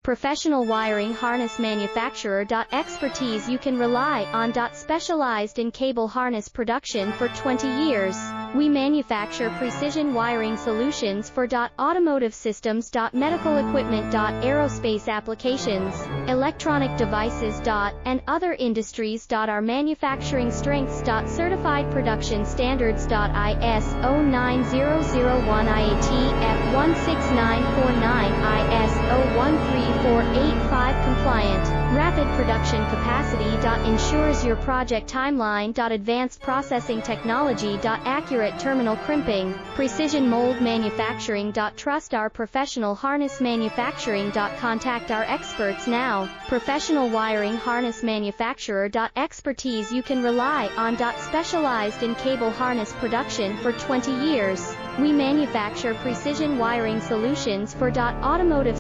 Professional wiring harness manufacturer. Expertise you can rely on. Specialized in cable harness production for 20 years. We manufacture precision wiring solutions for automotive systems, medical equipment, aerospace applications, electronic devices, and other industries. Our manufacturing strengths. Certified production standards. ISO 9001 IATF 16949 ISO 13485 compliant. Rapid production capacity. Ensures your project timeline. Advanced processing technology. Accurate terminal crimping. Precision mold manufacturing. Trust our professional harness manufacturing. Contact our experts now. Professional wiring harness manufacturer. Expertise you can rely on. Specialized in cable harness production for 20 years. We manufacture precision wiring solutions for automotive